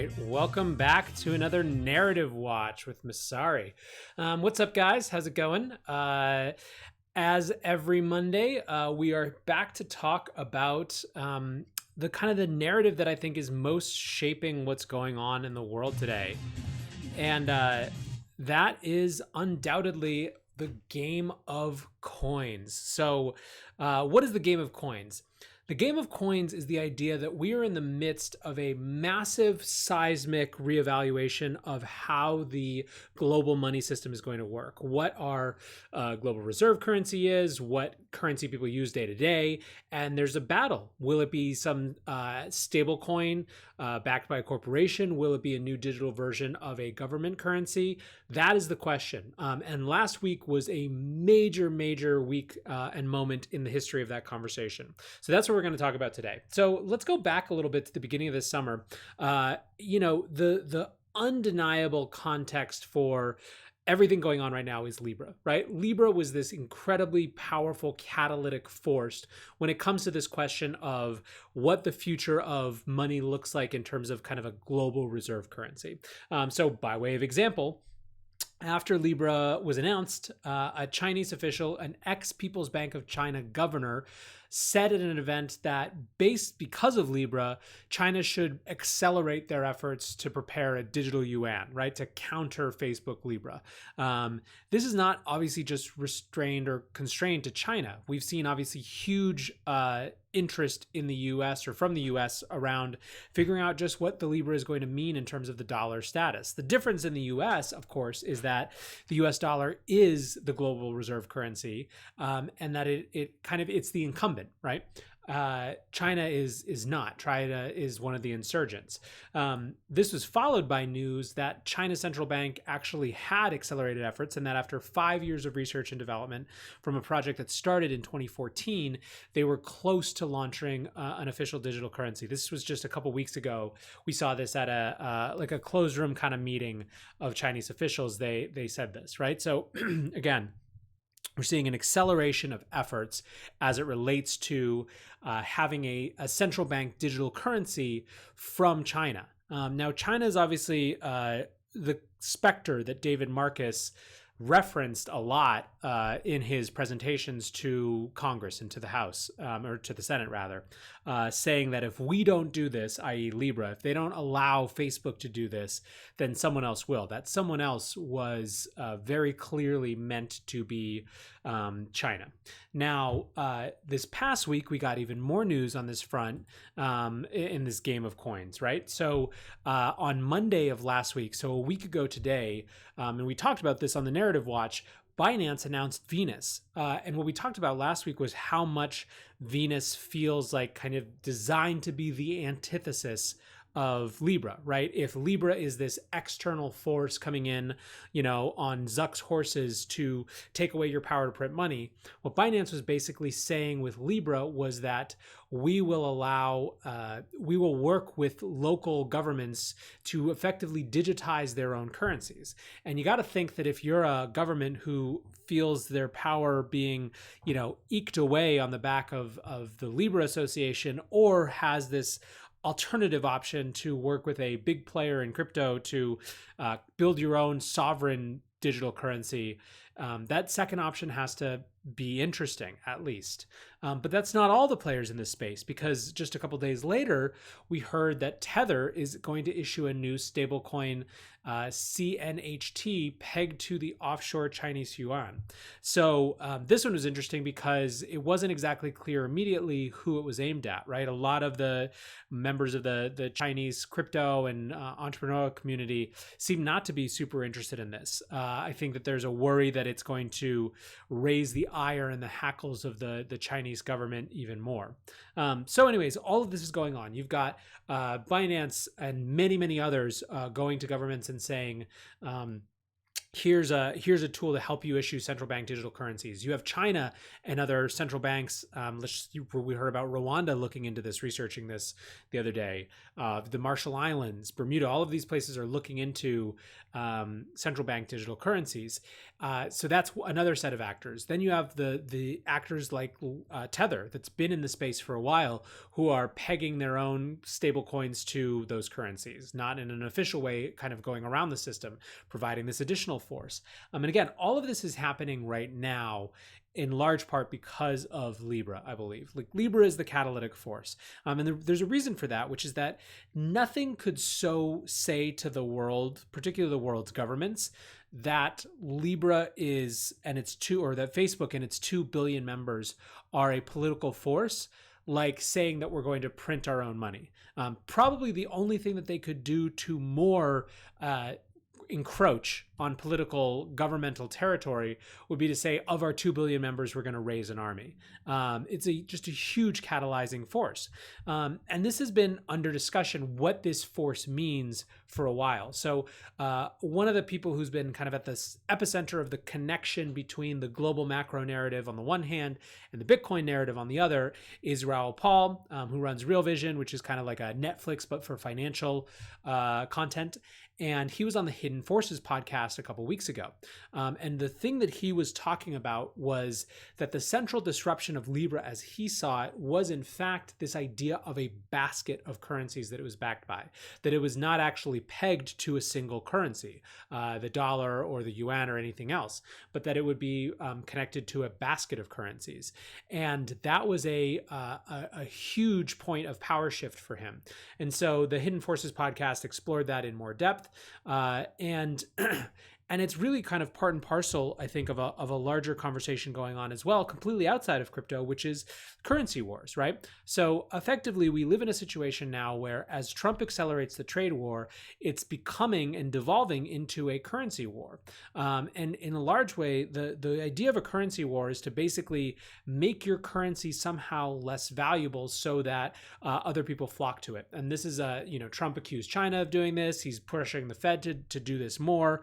right, welcome back to another narrative watch with Masari. What's up, guys? How's it going? As every Monday, we are back to talk about the kind of the narrative that I think is most shaping what's going on in the world today, and that is undoubtedly the game of coins. So, what is the game of coins? The game of coins is the idea that we are in the midst of a massive seismic reevaluation of how the global money system is going to work, what our global reserve currency is, what currency people use day to day, and there's a battle. Will it be some stable coin backed by a corporation? Will it be a new digital version of a government currency? That is the question. And last week was a major week and moment in the history of that conversation. So that's what we're going to talk about today. So let's go back a little bit to the beginning of this summer. The undeniable context for everything going on right now is Libra, right? Libra was this incredibly powerful catalytic force when it comes to this question of what the future of money looks like in terms of kind of a global reserve currency. So by way of example, after Libra was announced, a Chinese official, an ex-People's Bank of China governor, said at an event that because of Libra, China should accelerate their efforts to prepare a digital yuan, right, to counter Facebook Libra. This is not obviously just restrained or constrained to China. We've seen obviously huge interest in the US or from the US around figuring out just what the Libra is going to mean in terms of the dollar status. The difference in the US, of course, is that the US dollar is the global reserve currency, and that it's the incumbent, right? China is not. China is one of the insurgents. This was followed by news that China's central bank actually had accelerated efforts, and that after 5 years of research and development from a project that started in 2014, they were close to launching an official digital currency. This was just a couple weeks ago. We saw this at a closed room kind of meeting of Chinese officials. They said this, right? So again, we're seeing an acceleration of efforts as it relates to having a central bank digital currency from China. Now, China is obviously the specter that David Marcus referenced a lot in his presentations to Congress and to the House, or to the Senate rather, saying that if we don't do this, i.e. Libra, if they don't allow Facebook to do this, then someone else will. That someone else was very clearly meant to be China. Now, this past week, we got even more news on this front in this game of coins, right? So on Monday of last week, so a week ago today, and we talked about this on the Narrative Watch, Binance announced Venus. And what we talked about last week was how much Venus feels like kind of designed to be the antithesis of Libra, right? If Libra is this external force coming in, on Zuck's horses to take away your power to print money, what Binance was basically saying with Libra was that we will work with local governments to effectively digitize their own currencies. And you got to think that if you're a government who feels their power being, eked away on the back of the Libra Association, or has this alternative option to work with a big player in crypto to build your own sovereign digital currency, that second option has to be interesting, at least. But that's not all the players in this space, because just a couple days later, we heard that Tether is going to issue a new stablecoin, CNHT, pegged to the offshore Chinese yuan. So this one was interesting because it wasn't exactly clear immediately who it was aimed at, right? A lot of the members of the Chinese crypto and entrepreneurial community seem not to be super interested in this. I think that there's a worry that it's going to raise the ire and the hackles of the Chinese government even more. So anyways, all of this is going on. You've got Binance and many others going to governments and saying, here's a tool to help you issue central bank digital currencies. You have China and other central banks. We heard about Rwanda looking into this, researching this the other day. The Marshall Islands, Bermuda, all of these places are looking into central bank digital currencies. So that's another set of actors. Then you have the actors like Tether, that's been in the space for a while, who are pegging their own stable coins to those currencies, not in an official way, kind of going around the system, providing this additional force. And again, all of this is happening right now in large part because of Libra, I believe. Like, Libra is the catalytic force. And there's a reason for that, which is that nothing could so say to the world, particularly the world's governments, that Libra is, and its that Facebook and its 2 billion members are a political force, like saying that we're going to print our own money. Probably the only thing that they could do to more encroach on political governmental territory would be to say, of our 2 billion members, we're going to raise an army. It's just a huge catalyzing force. And this has been under discussion, what this force means, for a while. So one of the people who's been kind of at the epicenter of the connection between the global macro narrative on the one hand and the Bitcoin narrative on the other is Raoul Pal, who runs Real Vision, which is kind of like a Netflix, but for financial content. And he was on the Hidden Forces podcast a couple weeks ago. And the thing that he was talking about was that the central disruption of Libra, as he saw it, was in fact this idea of a basket of currencies that it was backed by, that it was not actually pegged to a single currency, the dollar or the yuan or anything else, but that it would be connected to a basket of currencies. And that was a huge point of power shift for him. And so the Hidden Forces podcast explored that in more depth. And it's really kind of part and parcel, I think, of a larger conversation going on as well, completely outside of crypto, which is currency wars, right? So effectively, we live in a situation now where, as Trump accelerates the trade war, it's becoming and devolving into a currency war. And in a large way, the idea of a currency war is to basically make your currency somehow less valuable so that other people flock to it. And this is, Trump accused China of doing this. He's pressuring the Fed to do this more.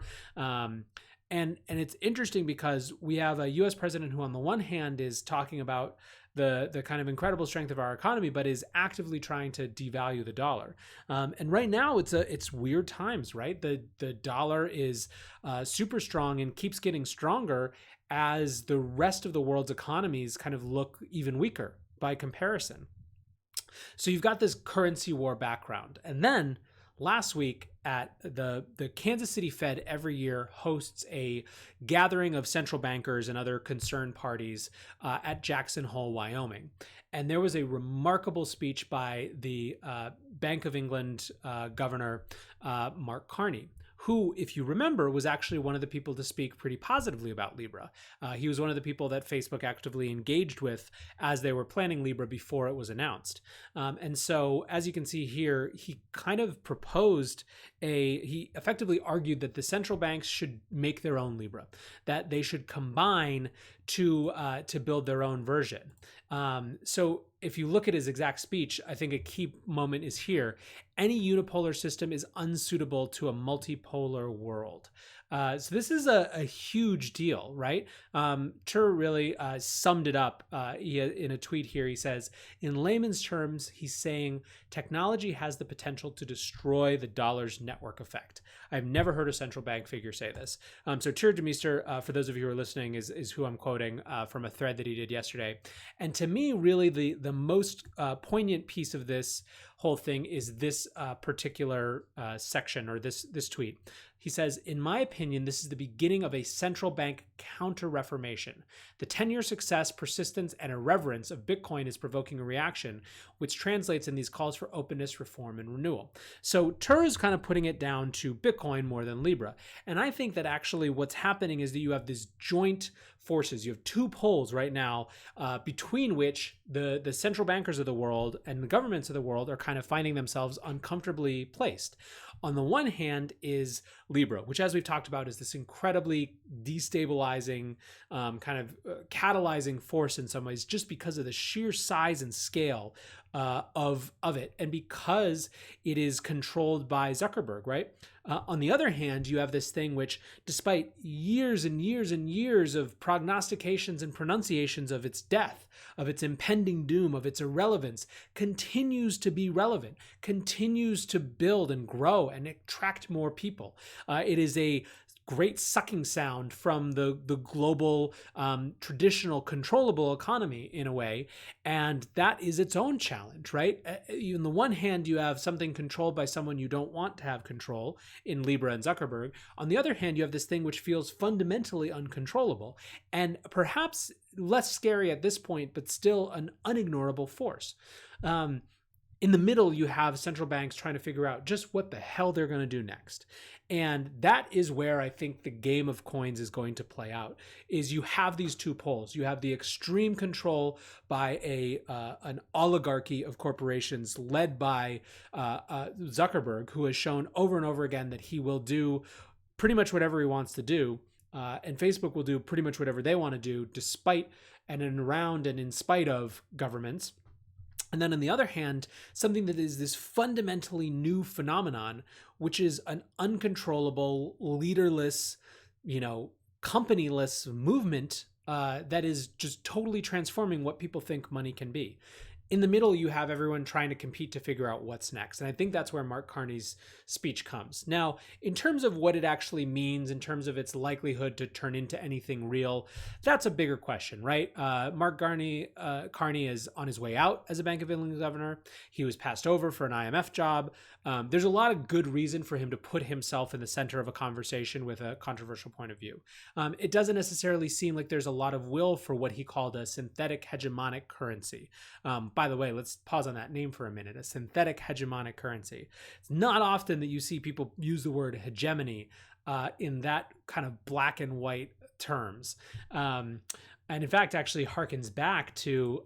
And it's interesting because we have a U.S. president who, on the one hand, is talking about the kind of incredible strength of our economy, but is actively trying to devalue the dollar. And right now, it's weird times, right? The dollar is super strong and keeps getting stronger as the rest of the world's economies kind of look even weaker by comparison. So you've got this currency war background, and then last week at the Kansas City Fed every year hosts a gathering of central bankers and other concerned parties at Jackson Hole, Wyoming. And there was a remarkable speech by the Bank of England governor, Mark Carney, who, if you remember, was actually one of the people to speak pretty positively about Libra. He was one of the people that Facebook actively engaged with as they were planning Libra before it was announced. And so, as you can see here, he kind of proposed he effectively argued that the central banks should make their own Libra, that they should combine to build their own version. So if you look at his exact speech, I think a key moment is here. Any unipolar system is unsuitable to a multipolar world. So this is a huge deal, right? Tur really summed it up in a tweet here. He says, in layman's terms, he's saying technology has the potential to destroy the dollar's network effect. I've never heard a central bank figure say this. So Tur Demeester, for those of you who are listening, is who I'm quoting from a thread that he did yesterday. And to me, really, the most poignant piece of this whole thing is this particular section, or this tweet. He says, in my opinion, this is the beginning of a central bank counter-reformation. The 10-year success, persistence, and irreverence of Bitcoin is provoking a reaction, which translates in these calls for openness, reform, and renewal. So Tur is kind of putting it down to Bitcoin more than Libra. And I think that actually what's happening is that you have these joint forces. You have two poles right now between which the central bankers of the world and the governments of the world are kind of finding themselves uncomfortably placed. On the one hand is Libra, which, as we've talked about, is this incredibly destabilizing, kind of catalyzing force in some ways, just because of the sheer size and scale of it, and because it is controlled by Zuckerberg, right? On the other hand, you have this thing which, despite years and years and years of prognostications and pronunciations of its death, of its impending doom, of its irrelevance, continues to be relevant, continues to build and grow and attract more people. It is a great sucking sound from the global traditional controllable economy in a way, and that is its own challenge, right? On the one hand, you have something controlled by someone you don't want to have control in Libra and Zuckerberg. On the other hand, you have this thing which feels fundamentally uncontrollable and perhaps less scary at this point, but still an unignorable force. In the middle, you have central banks trying to figure out just what the hell they're going to do next. And that is where I think the game of coins is going to play out, is you have these two poles. You have the extreme control by an oligarchy of corporations led by Zuckerberg, who has shown over and over again that he will do pretty much whatever he wants to do. And Facebook will do pretty much whatever they want to do, despite and around and in spite of governments. And then on the other hand, something that is this fundamentally new phenomenon, which is an uncontrollable, leaderless, companyless movement that is just totally transforming what people think money can be. In the middle, you have everyone trying to compete to figure out what's next. And I think that's where Mark Carney's speech comes. Now, in terms of what it actually means, in terms of its likelihood to turn into anything real, that's a bigger question, right? Mark Carney is on his way out as a Bank of England governor. He was passed over for an IMF job. There's a lot of good reason for him to put himself in the center of a conversation with a controversial point of view. It doesn't necessarily seem like there's a lot of will for what he called a synthetic hegemonic currency. By the way, let's pause on that name for a minute. A synthetic hegemonic currency. It's not often that you see people use the word hegemony in that kind of black and white terms. And in fact, actually harkens back to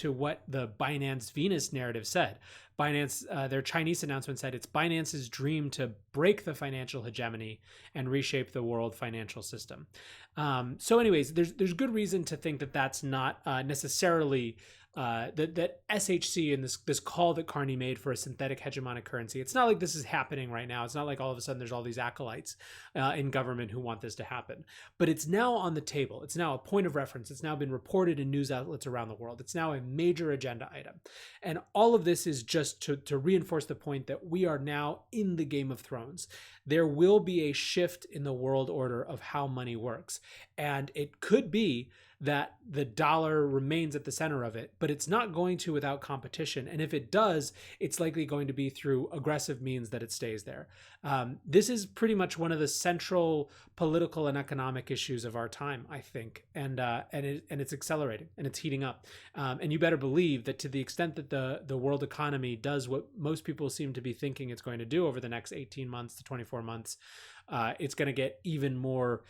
what the Binance Venus narrative said. Binance, their Chinese announcement said it's Binance's dream to break the financial hegemony and reshape the world financial system. So anyways, there's good reason to think that that's not necessarily that SHC and this call that Carney made for a synthetic hegemonic currency. It's not like this is happening right now. It's not like all of a sudden there's all these acolytes in government who want this to happen. But it's now on the table. It's now a point of reference. It's now been reported in news outlets around the world. It's now a major agenda item. And all of this is just to reinforce the point that we are now in the Game of Thrones. There will be a shift in the world order of how money works. And it could be that the dollar remains at the center of it, but it's not going to without competition. And if it does, it's likely going to be through aggressive means that it stays there. This is pretty much one of the central political and economic issues of our time, I think. And it's accelerating and it's heating up. And you better believe that to the extent that the world economy does what most people seem to be thinking it's going to do over the next 18 months to 24 months, it's going to get even more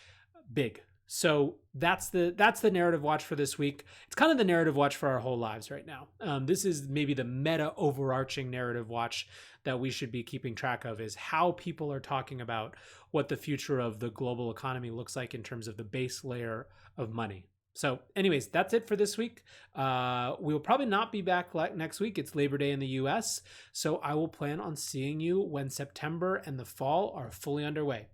big. So that's the narrative watch for this week. It's kind of the narrative watch for our whole lives right now. This is maybe the meta overarching narrative watch that we should be keeping track of, is how people are talking about what the future of the global economy looks like in terms of the base layer of money. So anyways, that's it for this week. We will probably not be back next week. It's Labor Day in the US. So I will plan on seeing you when September and the fall are fully underway.